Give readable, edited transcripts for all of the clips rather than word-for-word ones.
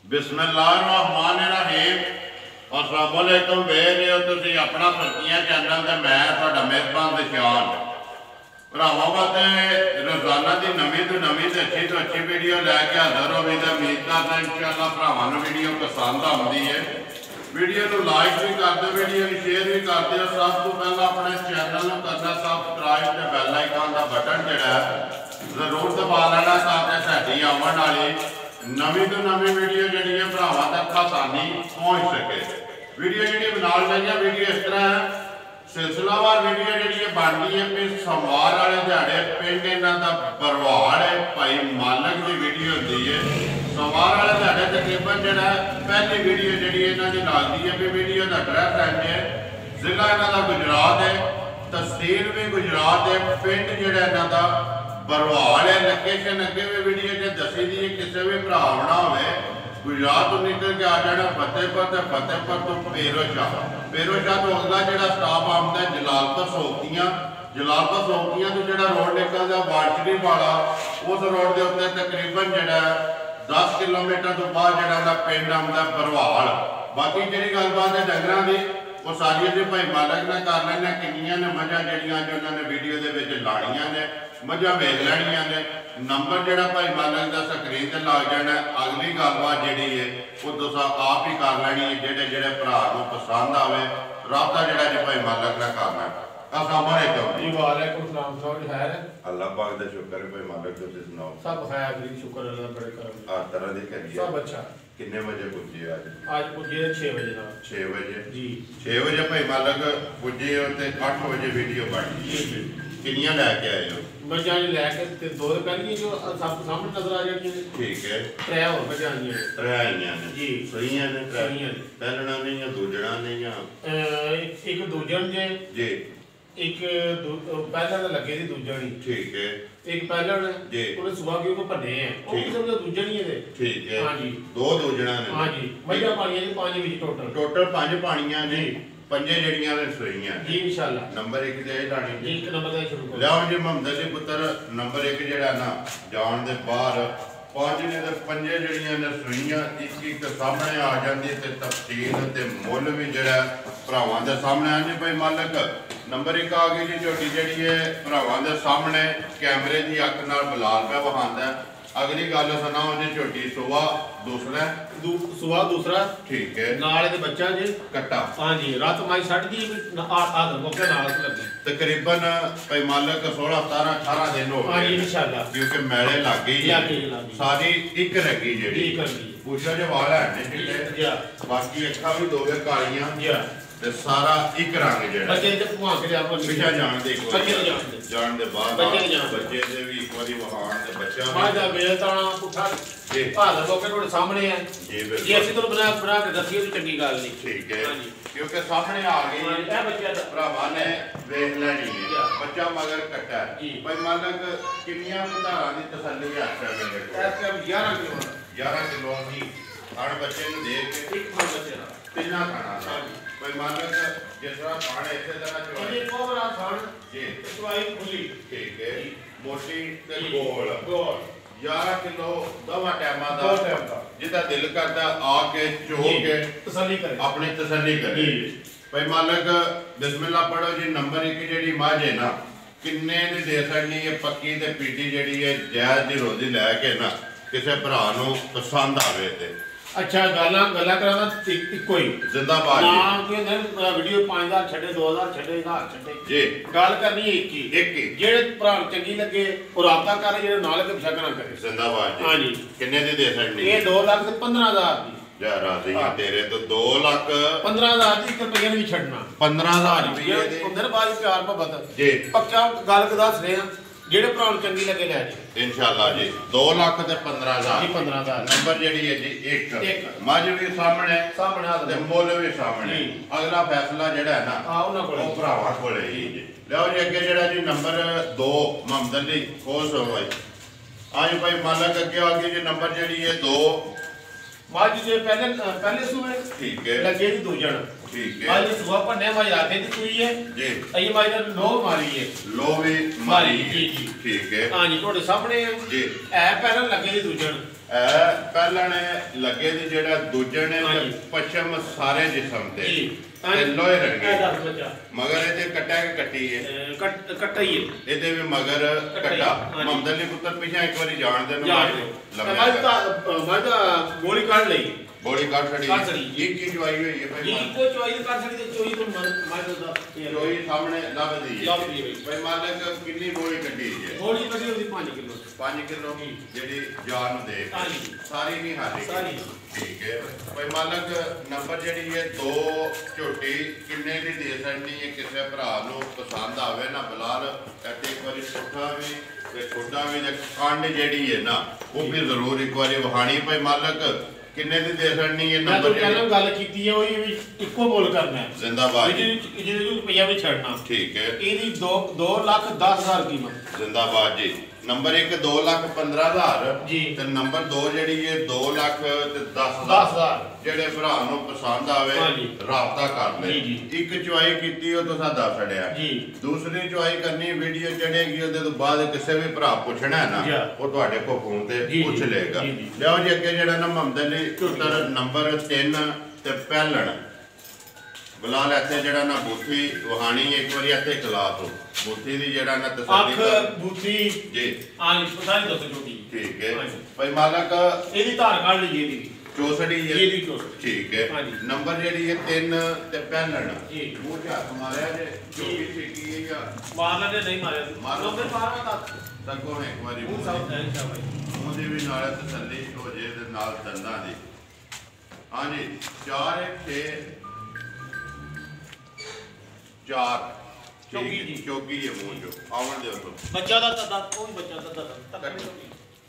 बिस्मिल्लाहिर्रहमानिर्रहीम। अस्सलाम वालेकुम। वेख रहे हो तुसीं अपना फरकियां चैनल ते मैं तुहाडा मेज़बान निशान। भरावां वास्ते रोज़ाना की नवीं तो अच्छी वीडियो लैके हाज़र होगी तो उम्मीद करदा इंशाअल्लाह भरावां नूं वीडियो पसंद आउंदी है। वीडियो को लाइक भी कर दो, वीडियो को शेयर भी कर दो। सब तो पहला अपने चैनल को करना सबसक्राइब ते बैल आइकन का बटन जिहड़ा जरूर दबा लेना ताकि साडी आउण वाली नवीं तो नवीं वीडियो जी भरावां तक आसानी पहुँच सके। वीडियो जी बनाल चाहिए वीडियो इस तरह है, सिलसिलावार वीडियो जी बनती है कि सोमवार वाले दिहाड़े पिंड इन्हां दा बरवाड़ है भाई मालक की वीडियो होती है। सोमवार वाले दिहाड़े तकरीबन जो पहली वीडियो जी इन्हां दी लगती है भी वीडियो का एड्रैस है, जिला इन्हां दा गुजरात है, तहसील भी गुजरात है, पिंड जिहड़ा इन्हां दा बरवाड़ है। लोकेशन अगे भी वीडियो च दसी दी है, किसी भी भरा आना हो गुजरात तो निकल के आ जाना फतेहपुर तो फतेहपुर तो पेरोशाह तो अगला जो स्टाफ आमदा है जलालपुर सोखतियां तो जो रोड निकलता वारचड़ी वाला उस रोड के उत्ते तकरीबन जो 10 किलोमीटर तो बाद जो पिंड आमदा बरवाड़। बाकी जी गलबात है डंगर की वो सारिया जो भाई मालक ने कर लेना किनिया ने मझा जड़ियाँ जो उन्होंने वीडियो के लानिया ने मझा वेच लैनिया ने। नंबर जोड़ा भाई मालक का स्क्रीन से लग जाना। अगली गलबात जी है वो तुम आप ही कर लैनी है, जेडे जेडे भरा को पसंद आए रबता जोड़ा जी भाई मालक ने करना। अस्सलाम वालेकुम जी। वालेकुम सलाम। सब खैर है? अल्लाह पाक दा शुक्र है भाई मालक तुसीं सुनाओ। सब खैर जी, शुक्र अल्लाह बड़े करम। हर तरह दी करिए। सब अच्छा। कितने बजे पुजे आज? आज पुजे 6 बजे ना। 6 बजे जी। 6 बजे भाई मालक पुजे हो ते 8 बजे वीडियो बन गई। किनियां लैके आए हो? बच्चा लैके ते दो पहली जो सब सामने नजर आ जाती। ठीक है। त्रै और बच्चा आईयां ने। त्रै आईयां ने जी। सहीयां ने त्रै। सहीयां ने। पहलना नहीं या दूजड़ा नहीं या एक दूजन जे जी। एक पहला तो लगे थी दूजन ही। ठीक है। एक पहला जी उन्हें सुबह के ऊपर भन्ने हैं वो भी समझो दूजन ही है। ठीक है। हां जी। दो दूजड़ा ने। हां जी। मजा पानी है 5 विच टोटल 5 पानियां ने। पंजे जड़ियां ने सहीयां जी इंशाल्लाह। नंबर 1 ते लानी जी। एक नंबर से शुरू करो। लियाओ जी मोहम्मद अली पुत्र नंबर 1 जेड़ा ना जान दे बाहर 5 ने ते पंजे जड़ियां ने सहीयां एक सामने आ जांदी ते तफसील ते मुल भी जेड़ा भरावां दे सामने आने भाई मालक। नंबर 1 आ गई जी झोटी जड़ी है भरावां दे सामने कैमरे की अख नाल बलाल पे बहांदा। अगली गल सुनाओ जी झोटी सुबह दूसरा ठीक है नाल दे बच्चा जी कट्टा। हां जी। रात माई 6:30 आदर मौके नाल लगी तकरीबन भाई मालक 16 17 18 दिन हो गए। हां जी इंशाल्लाह। क्योंकि मेले लग गई सारी एक रगी जेडी पूछा जो वाल है ने जिले बाकी अखा भी दो कालियां ते सारा एक रंग जेड़ा बच्चे ते भुआ के आप पिछा जान दे बच्चे जान दे बाद बच्चे दे भी एक बारी वहां ते बच्चा माजा बेलताना पुठा जी हाल लोके थोड़े सामने है जी। बिल्कुल ये असि तो बना के दसिए तो चंगी गल नहीं। ठीक है। हां जी। क्योंकि सामने आ गई है बच्चा दा भरावां ने वेख लेनी है बच्चा मगर कट्टा है भाई मालक किनियां धारां दी तसल्ली है मेरे को ऐसे 11 किलो की हर बच्चे ने देख के एक बच्चे दा कितना खाना। हां जी। भाई मालक जिस तरह खाने इस तरह चवाई ये कोबरा खान जी चवाई खुली ठीक है मोटी ते गोल 11 किलो दवा टाइम दा जिदा दिल करता आके चो के तसल्ली करे अपनी तसल्ली करे। भाई मालक बिस्मिल्लाह पढ़ो जी। नंबर 1 जेडी मझ है ना किन्ने दी दे सकनी है पक्की ते पीटी जेडी है जायज दी रोजी लैके ना किसी भरा नूं पसंद आवे ते अच्छा गल्ला कराना इको ही जिंदाबाद नाम के अंदर वीडियो 5000 छड़े 2000 छड़े 1000 छड़े जी गल करनी है एक ही जेड़े भरा चंगी लगे और राबता करे जेड़े ना लगे पिछा करा करे। जिंदाबाद जी। हां जी। किन्ने दी दे सकनी ये 2 लाख ते 15000 दी जा राजी है तेरे तो 2 लाख 15000 दी 1 रुपया नहीं छड़ना 15000 रुपये दे उधर बाद प्यार मोहब्बत जी पक्का गल दस रहे हैं जेड़े भरा चंगी लगे ले जी इंशाल्लाह जी। 2 लाख ते 15000 जी 15000 नंबर जेडी है जी एक मझ भी सामने आ ते मुल भी सामने। अगला फैसला जेड़ा है ना हां उना कोले ओ भरावां कोले ही जी। लियाओ जी अगे जेड़ा जी नंबर 2 मोहम्मद अली खोस हो भाई आज भाई मालक अगे आ गई जी नंबर जेडी है 2 माज जे पहले सुबह ठीक है लगे जी दूजन ठीक है। आज सुबह पन्ने माज आते थी कोई है जी अई माज लो मारी है लो भी मारी जी जी ठीक है। हां जी थोड़े सामने है जी ए पहले लगे जी दूजन ਪਹਿਲਾਂ ਨੇ ਲੱਗੇ ਦੀ ਜਿਹੜਾ ਦੂਜੇ ਨੇ ਪਛਮ ਸਾਰੇ ਜਿਸਮ ਤੇ ਲੋਹੇ ਰੰਗੇ ਮਗਰ ਇਹਦੇ ਕੱਟਾ ਕਿ ਕੱਟੀ ਹੈ ਕੱਟਾ ਹੀ ਹੈ ਇਹਦੇ ਵੀ ਮਗਰ ਕੱਟਾ ਮਮਦਲੀ ਪੁੱਤਰ ਪਿਛਾ ਇੱਕ ਵਾਰੀ ਜਾਣਦੇ ਨੂੰ ਲੰਮਾ ਗੋਲੀ ਕੱਢ ਲਈ ਬੋੜੀ ਕੱਢ ਛੜੀ ਇੱਕ ਹੀ ਚਵਾਈ ਹੋਈ ਹੈ ਭਾਈ ਇੱਕੋ ਚਵਾਈ ਕੱਢ ਛੜੀ ਤੇ ਚੋਈ ਤੋਂ ਮਾਰ ਦਾ ਚੋਈ ਸਾਹਮਣੇ ਲੱਭਦੀ ਹੈ ਭਾਈ ਮਾਲਕ ਕਿੰਨੀ ਗੋਲੀ ਕੱਢੀ ਹੈ ਗੋਲੀ ਕੱਢੀ ਉਹਦੀ 5 ਕਿਲੋ 5 ਕਿਲੋ ਜਿਹੜੀ ਜਾਨ ਨੂੰ ਦੇ ਸਾਰੀ ਨਹੀਂ ਹਾਰੀ ਸਾਰੀ ਠੀਕ ਹੈ ਭਾਈ ਮਾਲਕ ਨੰਬਰ ਜਿਹੜੀ ਹੈ 2 ਝੋਟੀ ਕਿੰਨੇ ਦੀ ਦੇ ਸਕਣੀ ਹੈ ਕਿਸੇ ਭਰਾ ਨੂੰ ਪਸੰਦ ਆਵੇ ਨਾ ਬਲਾਲ ਇੱਥੇ ਇੱਕ ਵਾਰੀ ਪੁੱਠਾ ਵੀ ਤੇ ਛੋਟਾ ਵੀ ਤੇ ਕੰਡ ਜਿਹੜੀ ਹੈ ਨਾ ਉਹ ਵੀ ਜ਼ਰੂਰ ਇੱਕ ਵਾਰੀ ਵਹਾਣੀ ਭਾਈ ਮਾਲਕ ਕਿੰਨੇ ਦੀ ਦੇ ਸਕਣੀ ਹੈ ਨੰਬਰ ਜਿਹੜੀ ਗੱਲ ਕੀਤੀ ਹੈ ਉਹ ਵੀ ਇੱਕੋ ਬੋਲ ਕਰਨਾ ਹੈ ਜ਼ਿੰਦਾਬਾਦ ਜਿਹਦੇ ਨੂੰ ਰੁਪਈਆ ਵੀ ਛੱਡਣਾ ਠੀਕ ਹੈ ਇਹਦੀ 2,10,000 ਕੀਮਤ ਜ਼ਿੰਦਾਬਾਦ ਜੀ ਨੰਬਰ 1 2,15,000 ਜੀ ਤੇ ਨੰਬਰ 2 ਜਿਹੜੀ ਹੈ 2,10,000 ਜਿਹੜੇ ਭਰਾ ਨੂੰ ਪਸੰਦ ਆਵੇ ਰਾਬਤਾ ਕਰ ਲੈ ਇੱਕ ਚੁਆਈ ਕੀਤੀ ਉਹ ਤੁਸੀਂ ਦੱਸ ਛੜਿਆ ਦੂਸਰੀ ਚੁਆਈ ਕਰਨੀ ਵੀਡੀਓ ਚੜੇਗੀ ਉਹਦੇ ਤੋਂ ਬਾਅਦ ਕਿਸੇ ਵੀ ਭਰਾ ਪੁੱਛਣਾ ਹੈ ਨਾ ਉਹ ਤੁਹਾਡੇ ਕੋਲ ਫੋਨ ਤੇ ਪੁੱਛ ਲਏਗਾ ਲਿਆਓ ਜੀ ਅੱਗੇ ਜਿਹੜਾ ਨਾ ਮੁਹੰਮਦ ਅਲੀ ਪੁੱਤਰ ਨੰਬਰ 3 ਤੇ ਪਹਿਲਣ ਬਲਾਲ ਇੱਥੇ ਜਿਹੜਾ ਨਾ ਬੂਥੀ ਵਹਾਣੀ ਇੱਕ ਵਾਰੀ ਇੱਥੇ ਕਲਾ ਤੋਂ ਬੂਥੀ ਦੀ ਜਿਹੜਾ ਨਾ ਤਸੱਲੀ ਅੱਖ ਬੂਥੀ ਜੀ ਪਤਾ ਨਹੀਂ ਦੱਸੋ ਛੋਟੀ ਠੀਕ ਹੈ ਭਾਈ ਮਾਲਕ ਇਹਦੀ ਧਾਰ ਕੱਢ ਲਈਏ ਇਹਦੀ ਚੌਸੜੀ ਹੈ ਇਹਦੀ ਚੌਸੜੀ ਠੀਕ ਹੈ ਨੰਬਰ ਜਿਹੜੀ ਹੈ 3 ਤੇ ਪਹਿਲਣ ਜੀ ਮੂੰਹ ਚ ਹੱਥ ਮਾਰਿਆ ਜੇ ਚੋਕੀ ਠੇਕੀ ਹੈ ਜਾਂ ਮਾਰਨਾ ਤੇ ਨਹੀਂ ਮਾਰਿਆ ਮਾਰੋ ਤੇ ਮਾਰਵਾ ਤੱਕੋ ਇੱਕ ਵਾਰੀ ਮੂੰਹ ਸਾਫ ਹੈ ਭਾਈ ਮੂੰਹ ਦੀ ਵੀ ਨਾਲ ਤਸੱਲੀ ਹੋ ਜੇ ਤੇ ਨਾਲ ਦੰਦਾਂ ਦੀ ਹਾਂਜੀ 4 6 4 ਚੌਕੀ ਹੈ ਮੂੰਹ ਚੋਂ ਆਵਣ ਦੇ ਉੱਤੋਂ ਬੱਚਾ ਦਾ ਕੋਈ ਬੱਚਾ ਦਾ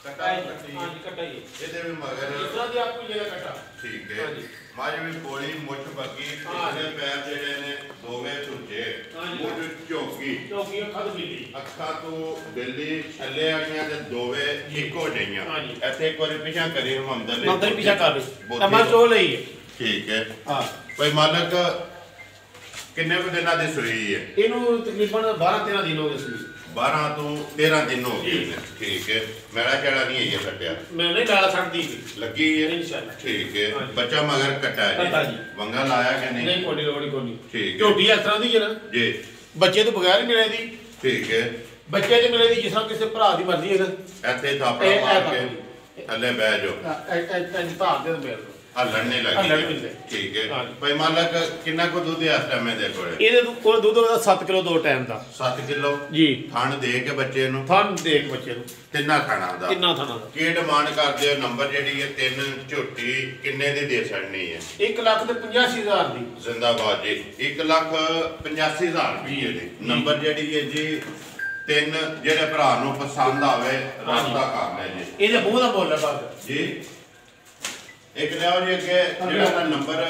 ਕਟਾ ਹੀ ਇਹਦੇ ਵੀ ਮਗਰ ਇਸ ਤਰ੍ਹਾਂ ਦੀ ਆਪਕੋ ਜਿਹੜਾ ਕਟਾ ਠੀਕ ਹੈ ਮਾਝ ਵੀ ਕੋਲੀ ਮੁੱਠ ਬੱਗੀ ਇਹਦੇ ਪੈਰ ਜਿਹੜੇ ਨੇ ਦੋਵੇਂ ਝੁੱਜੇ ਮੁੱਠ ਚੌਕੀ ਅੱਖਾਂ ਤੋਂ ਬਿੱਲੀ ਅੱਖਾਂ ਤੋਂ ਬਿੱਲੀ ਛੱਲੇ ਆਈਆਂ ਤੇ ਦੋਵੇਂ ਇੱਕੋ ਜਈਆਂ ਇੱਥੇ ਇੱਕ ਵਾਰੀ ਪਿਛਾ ਕਰੀ ਮੁਹੰਮਦ ਅਲੀ ਪਿਛਾ ਕਰ ਲਈ ਤਮਾ ਚੋ ਲਈ ਠੀਕ ਹੈ ਹਾਂ ਭਾਈ ਮਾਲਕ ਕਿੰਨੇ ਕੁ ਦਿਨਾਂ ਦੀ ਸੂਈ ਹੈ ਇਹਨੂੰ ਤਕਰੀਬਨ 12-13 ਦਿਨ ਹੋ ਗਏ ਸੂਈ 12 ਤੋਂ 13 ਦਿਨ ਹੋ ਗਏ ਨੇ ਠੀਕ ਹੈ ਮੇਰਾ ਕਿਹੜਾ ਨਹੀਂ ਹੈ ਛੱਡਿਆ ਮੈਂ ਨਹੀਂ ਲਾਲਾ ਛੱਡਦੀ ਲੱਗੀ ਹੈ ਇਨਸ਼ਾਅੱਲਾ ਠੀਕ ਹੈ ਬੱਚਾ ਮਗਰ ਕੱਟਾ ਜੀ ਵੰਗਾ ਲਾਇਆ ਕਿ ਨਹੀਂ ਨਹੀਂ ਕੋਈ ਲੋੜੀ ਕੋਈ ਠੀਕ ਹੈ ਝੋਟੀ ਇਸ ਤਰ੍ਹਾਂ ਦੀ ਹੈ ਨਾ ਜੀ ਬੱਚੇ ਤੋਂ ਬਗੈਰ ਹੀ ਮਿਲੇ ਦੀ ਠੀਕ ਹੈ ਬੱਚੇ ਤੇ ਮਿਲੇ ਦੀ ਜਿਸ ਤਰ੍ਹਾਂ ਕਿਸੇ ਭਰਾ ਦੀ ਮਰਜ਼ੀ ਹੈ ਇੱਥੇ ਥਾਪੜਾ ਮਾਰ ਕੇ ਥੱਲੇ ਬਹਿ ਜਾਓ ਧਾਰ ਦੇ ਮੇਰੇ ਹੱਲਣ ਨਹੀਂ ਲੱਗੀ ਠੀਕ ਹੈ ਭਾਈ ਮਾਲਕ ਕਿੰਨਾ ਕੋ ਦੁੱਧ ਹੈ ਇਸ ਟਾਈਮ ਦੇ ਕੋਲੇ ਇਹਦੇ ਕੋਲ ਦੁੱਧ ਦਾ 7 ਕਿਲੋ 2 ਟਾਈਮ ਦਾ 7 ਕਿਲੋ ਜੀ ਥਣ ਦੇ ਕੇ ਬੱਚੇ ਨੂੰ ਥਣ ਦੇ ਕੇ ਬੱਚੇ ਨੂੰ ਤਿੰਨਾ ਖਾਣਾ ਦਾ ਕੀ ਡਿਮਾਂਡ ਕਰਦੇ ਹੋ ਨੰਬਰ ਜਿਹੜੀ ਹੈ 3 ਝੋਟੀ ਕਿੰਨੇ ਦੀ ਦੇ ਛੱਡਣੀ ਹੈ 1,85,000 ਦੀ ਜ਼ਿੰਦਾਬਾਦ ਜੀ 1,85,000 ਰੁਪਏ ਦੀ ਨੰਬਰ ਜਿਹੜੀ ਹੈ ਜੀ 3 ਜਿਹੜੇ ਭਰਾ ਨੂੰ ਪਸੰਦ ਆਵੇ ਰਾਬਤਾ ਕਰ ਲੈ ਜੀ ਇਹਦੇ ਮੂੰਹ ਦਾ ਮੁੱਲ ਹੈ ਬਸ ਜੀ ਇੱਕ ਲਿਆਓ ਜੀ ਅੱਗੇ ਜਿਹੜਾ ਨੰਬਰ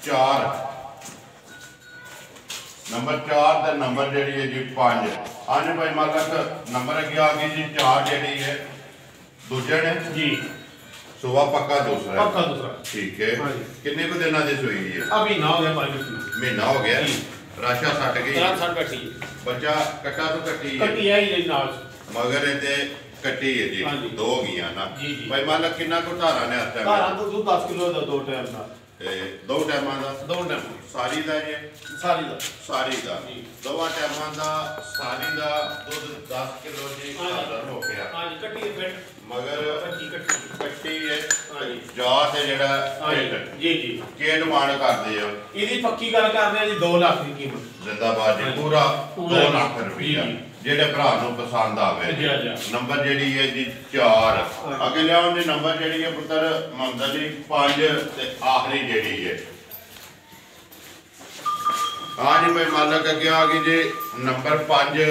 4 ਤੇ ਨੰਬਰ ਜਿਹੜੀ ਹੈ ਜੀ 5 ਹਾਂਜੀ ਭਾਈ ਮਾਲਕ ਨੰਬਰ ਅੱਗੇ ਆ ਗਈ ਜੀ 4 ਜਿਹੜੀ ਹੈ ਦੂਜੇ ਨੇ ਜੀ ਸੁਬਾ ਪੱਕਾ ਦੂਸਰਾ ਠੀਕ ਹੈ ਕਿੰਨੇ ਕੁ ਦਿਨਾਂ ਦੀ ਸੂਈ ਹੈ ਅਭੀ ਨਾ ਹੋ ਗਿਆ ਮਹੀਨਾ ਹੋ ਗਿਆ ਰਾਸ਼ਾ ਸੱਟ ਗਈ ਸੱਟ ਬੈਠੀ ਬੱਚਾ ਕੱਟਾ ਤੋਂ ਕੱਟੀ ਹੈ ਹੀ ਨਾਲ ਮਗਰ ਇਹਦੇ ਕੱਟੀ ਹੈ ਜੀ 2 ਗਈਆਂ ਨਾ ਭਾਈ ਮਾਲਕ ਕਿੰਨਾ ਕੁ ਧਾਰਾ ਨੇ ਇਸ ਟਾਈਮ ਧਾਰਾ ਤੋਂ ਦੁੱਧ 10 ਕਿਲੋ ਦਾ 2 ਟਾਈਮ ਦਾ ਤੇ 2 ਟਾਈਮਾਂ ਦਾ 2 ਟਾਈਮ ਸਾਰੀ ਦਾ ਜੀ ਸਾਰੀ ਦਾ ਦੋਵਾਂ ਟਾਈਮਾਂ ਦਾ ਸਾਰੀ ਦਾ ਦੁੱਧ 10 ਕਿਲੋ ਜੀ ਹਾਜ਼ਰ ਹੋ ਗਿਆ ਹਾਂਜੀ ਕੱਟੀ ਹੈ ਫਿਰ ਮਗਰ ਕੱਟੀ ਹੈ ਜਾ ਤੇ ਜਿਹੜਾ ਜੀ ਕੀ ਡਿਮਾਂਡ ਕਰਦੇ ਹੋ ਇਹਦੀ ਪੱਕੀ ਗੱਲ ਕਰਦੇ ਆ ਜੀ 2 ਲੱਖ ਦੀ ਕੀਮਤ ਜ਼ਿੰਦਾਬਾਦ ਜੀ ਪੂਰਾ 2 ਲੱਖ ਰੁਪਇਆ ਜਿਹੜੇ ਭਰਾ ਨੂੰ ਪਸੰਦ ਆਵੇ ਨੰਬਰ ਜਿਹੜੀ ਹੈ ਜੀ 4 ਅੱਗੇ ਲਿਆਉਣ ਦੀ ਨੰਬਰ ਜਿਹੜੀ ਹੈ ਪੁੱਤਰ ਮੁਹੰਮਦ ਅਲੀ 5 ਤੇ ਆਖਰੀ ਜਿਹੜੀ ਹੈ ਹਾਂਜੀ ਭਾਈ ਮਾਲਕ ਅੱਗੇ ਆ ਗਈ ਜੀ ਨੰਬਰ 5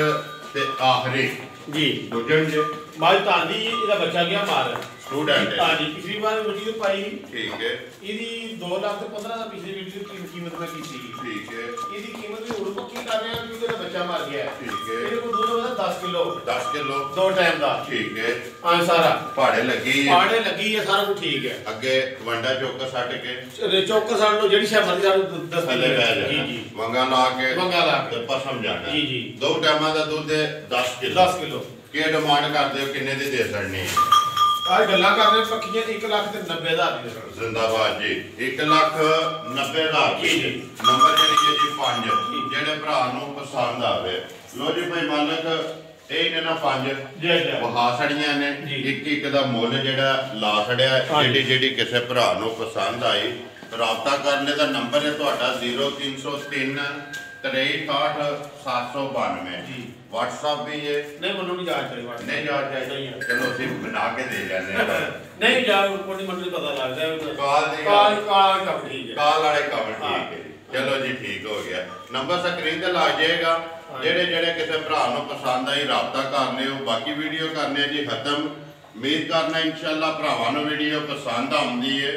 ਤੇ ਆਖਰੀ ਜੀ ਦੂਜਣ ਜੀ ਮਾਲ ਤਾਂਦੀ ਇਹਦਾ ਬੱਚਾ ਗਿਆ ਮਾਰ ਸਟੂਡੈਂਟ ਹਾਂ ਜੀ ਪਿਛਲੀ ਵਾਰ ਵੀਡੀਓ ਤੇ ਪਾਈ ਠੀਕ ਹੈ ਇਹਦੀ 2,15,000 ਦਾ ਪਿਛਲੀ ਵੀਡੀਓ ਦੀ ਕੀਮਤ ਮੈਂ ਕੀਤੀ ਠੀਕ ਹੈ ਇਹਦੀ ਕੀਮਤ ਵੀ ਹੁਣ ਪੱਕੀ ਕਰ ਰਹੇ ਹਾਂ ਕਿਉਂਕਿ ਇਹਦਾ ਬੱਚਾ ਮਰ ਗਿਆ ਠੀਕ ਹੈ ਇਹਦੇ ਕੋਲ ਦੁੱਧ ਹੋਦਾ 10 ਕਿਲੋ 2 ਟਾਈਮ ਦਾ ਠੀਕ ਹੈ ਹਾਂ ਸਾਰਾ ਪਹਾੜੇ ਲੱਗੀ ਹੈ ਸਾਰਾ ਕੁਝ ਠੀਕ ਹੈ ਅੱਗੇ ਵੰਡਾ ਚੌਕਰ ਛੱਡ ਕੇ ਚੌਕਰ ਸਾਡ ਨੂੰ ਜਿਹੜੀ ਸ਼ਾਇਦ ਮਰਜ਼ੀ ਸਾਨੂੰ ਦੱਸ ਥੱਲੇ ਬਹਿ ਜਾ ਜੀ ਵੰਗਾ ਲਾ ਕੇ ਤੇ ਪਸਮ ਜਾਣਾ ਜੀ 2 ਟਾਈਮਾਂ ਦਾ ਦੁੱਧ 10 ਕਿਲੋ ਕੀ ਡਿਮਾਂਡ ਕਰਦੇ ਹੋ ਕਿੰਨੇ ਦੀ ਦੇ ਸਕਣੀ ਆਹ ਗੱਲਾਂ ਕਰਦੇ ਪੱਕੀਆਂ 1,90,000 ਦੀ ਜ਼ਿੰਦਾਬਾਦ ਜੀ 1,90,000 ਜੀ ਨੰਬਰ ਜਿਹੜੀ ਹੈ ਜੀ 5 ਜਿਹੜੇ ਭਰਾ ਨੂੰ ਪਸੰਦ ਆਵੇ ਲੋ ਜੀ ਭਾਈ ਮਾਲਕ ਇਹ ਨੇ ਨਾ 5 ਵਹਾ ਸੜੀਆਂ ਨੇ ਇੱਕ ਦਾ ਮੁੱਲ ਜਿਹੜਾ ਲਾ ਛੜਿਆ ਜਿਹੜੀ ਕਿਸੇ ਭਰਾ ਨੂੰ ਪਸੰਦ ਆਈ ਰਾਬਤਾ ਕਰਨੇ ਦਾ ਨੰਬਰ ਹੈ ਤੁਹਾਡਾ 0303 63 792 ਜੀ WhatsApp ਵੀ ਹੈ ਨਹੀਂ ਮੈਨੂੰ ਨਹੀਂ ਯਾਦ ਕਰੇ ਨਹੀਂ ਯਾਦ ਚਾਹੀਦਾ ਚਲੋ ਅਸੀਂ ਬਣਾ ਕੇ ਦੇ ਲੈਂਦੇ ਹਾਂ ਨਹੀਂ ਯਾਰ ਕੋਈ ਮੈਨੂੰ ਪਤਾ ਲੱਗਦਾ ਕਾਲ ਕੰਮ ਠੀਕ ਹੈ ਕਾਲ ਵਾਲੇ ਕੰਮ ਠੀਕ ਹੈ ਚਲੋ ਜੀ ਠੀਕ ਹੋ ਗਿਆ ਨੰਬਰ ਸਕਰੀਨ ਤੇ ਲੱਗ ਜਾਏਗਾ ਜਿਹੜੇ ਕਿਸੇ ਭਰਾ ਨੂੰ ਪਸੰਦ ਆਈ ਰਾਬਤਾ ਕਰ ਲਿਓ ਬਾਕੀ ਵੀਡੀਓ ਕਰਨੇ ਜੀ ਖਤਮ ਉਮੀਦ ਕਰਨਾ ਇਨਸ਼ਾਅੱਲਾ ਭਰਾਵਾਂ ਨੂੰ ਵੀਡੀਓ ਪਸੰਦ ਆਉਂਦੀ ਹੈ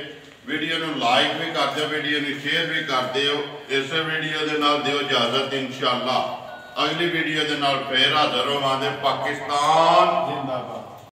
ਵੀਡੀਓ ਨੂੰ ਲਾਈਕ ਵੀ ਕਰ ਦਿਓ ਵੀਡੀਓ ਨੂੰ ਸ਼ੇਅਰ ਵੀ ਕਰ ਦਿਓ ਇਸੇ ਵੀਡੀਓ ਦੇ ਨਾਲ ਦਿਓ ਇਜਾਜ਼ਤ ਇਨਸ਼ਾਅੱਲਾ ਅਗਲੀ ਵੀਡੀਓ ਦੇ ਨਾਲ ਫੇਰ ਹਾਜ਼ਰ ਹੋਵਾਂਗੇ ਪਾਕਿਸਤਾਨ ਜ਼ਿੰਦਾਬਾਦ